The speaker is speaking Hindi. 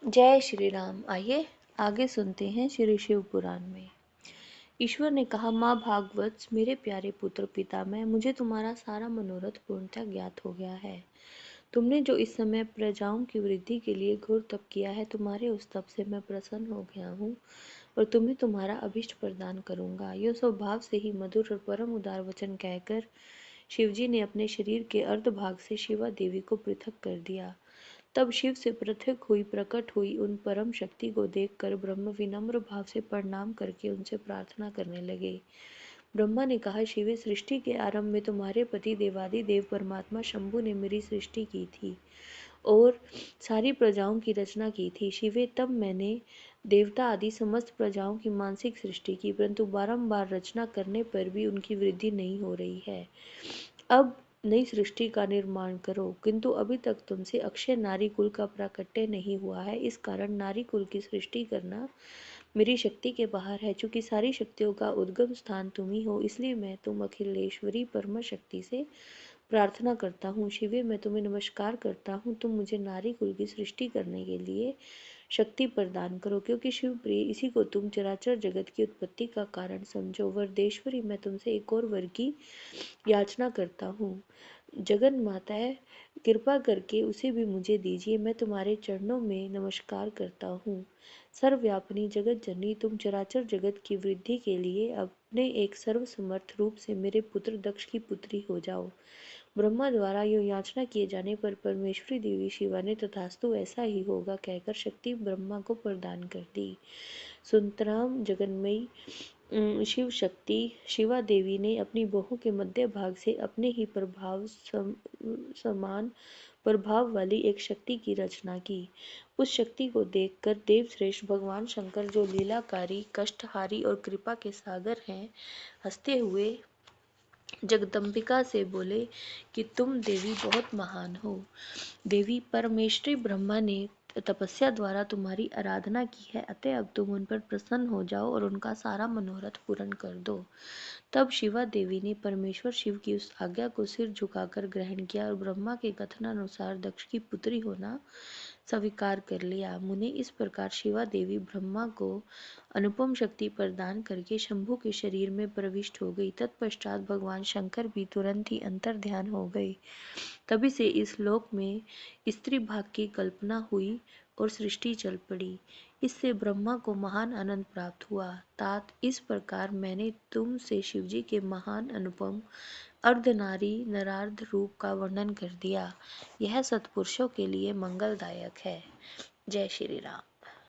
जय श्री राम। आइए आगे सुनते हैं श्री शिव पुराण में। ईश्वर ने कहा, माँ भागवत, मेरे प्यारे पुत्र पितामह, मुझे तुम्हारा सारा मनोरथ पूर्णतः ज्ञात हो गया है। तुमने जो इस समय प्रजाओं की वृद्धि के लिए घोर तप किया है, तुम्हारे उस तप से मैं प्रसन्न हो गया हूँ और तुम्हें तुम्हारा अभिष्ट प्रदान करूंगा। यह स्वभाव से ही मधुर और परम उदार वचन कहकर शिवजी ने अपने शरीर के अर्धभाग से शिवा देवी को पृथक कर दिया। तब शिव से पृथक हुई प्रकट हुई उन परम शक्ति को देखकर ब्रह्म विनम्र भाव से प्रणाम करके उनसे प्रार्थना करने लगे। ब्रह्मा ने कहा, शिवे, सृष्टि के आरंभ में तुम्हारे पति देवादिदेव परमात्मा शंभु ने मेरी सृष्टि की थी और सारी प्रजाओं की रचना की थी। शिवे, तब मैंने देवता आदि समस्त प्रजाओं की मानसिक सृष्टि की, परंतु बारंबार रचना करने पर भी उनकी वृद्धि नहीं हो रही है। अब नई सृष्टि का निर्माण करो, किंतु अभी तक तुमसे अक्षय नारी कुल का प्राकट्य नहीं हुआ है। इस कारण नारी कुल की सृष्टि करना मेरी शक्ति के बाहर है। चूंकि सारी शक्तियों का उद्गम स्थान तुम ही हो, इसलिए मैं तुम अखिलेश्वरी परम शक्ति से प्रार्थना करता हूँ। शिवे, मैं तुम्हें नमस्कार करता हूँ। तुम मुझे नारी कुल की सृष्टि करने के लिए शक्ति प्रदान करो, क्योंकि शिव प्रिय, इसी को तुम चराचर जगत की उत्पत्ति का कारण समझो। वरदेश्वरी, मैं तुमसे एक और वर की याचना करता हूँ। जगन माता है, कृपा करके उसे भी मुझे दीजिए। मैं तुम्हारे चरणों में नमस्कार करता हूँ। सर्वव्यापिनी जगत जननी, तुम चराचर जगत की वृद्धि के लिए अपने एक सर्वसमर्थ रूप से मेरे पुत्र दक्ष की पुत्री हो जाओ। ब्रह्मा द्वारा यो याचना किए जाने पर परमेश्वरी देवी शिवा ने तथास्तु ऐसा ही होगा कहकर शक्ति ब्रह्मा को प्रदान कर दी। सुतराम जगन्मयी शिव शक्ति शिवा देवी ने अपनी बाहों के मध्य भाग से अपने ही प्रभाव समान प्रभाव वाली एक शक्ति की रचना की। उस शक्ति को देखकर देवश्रेष्ठ भगवान शंकर, जो लीलाकारी, कष्टहारी और कृपा के सागर हैं, हंसते हुए जगदम्बिका से बोले कि तुम देवी बहुत महान हो। देवी, परमेश्वरी ब्रह्मा ने तपस्या द्वारा तुम्हारी आराधना की है, अतः अब तुम उन पर प्रसन्न हो जाओ और उनका सारा मनोरथ पूर्ण कर दो। तब शिवा देवी ने परमेश्वर शिव की उस आज्ञा को सिर झुकाकर ग्रहण किया और ब्रह्मा के कथनानुसार दक्ष की पुत्री होना स्वीकार कर लिया। मुने, इस प्रकार शिवा देवी ब्रह्मा को अनुपम शक्ति प्रदान करके शंभु के शरीर में प्रविष्ट हो गई। तत्पश्चात भगवान शंकर भी तुरंत ही अंतर ध्यान हो गए। तभी से इस लोक में स्त्री भाग की कल्पना हुई और सृष्टि चल पड़ी। इससे ब्रह्मा को महान आनंद प्राप्त हुआ। तात, इस प्रकार मैंने तुम से शिवजी के महान अनुपम अर्धनारी नरार्ध रूप का वर्णन कर दिया। यह सत्पुरुषों के लिए मंगलदायक है। जय श्री राम।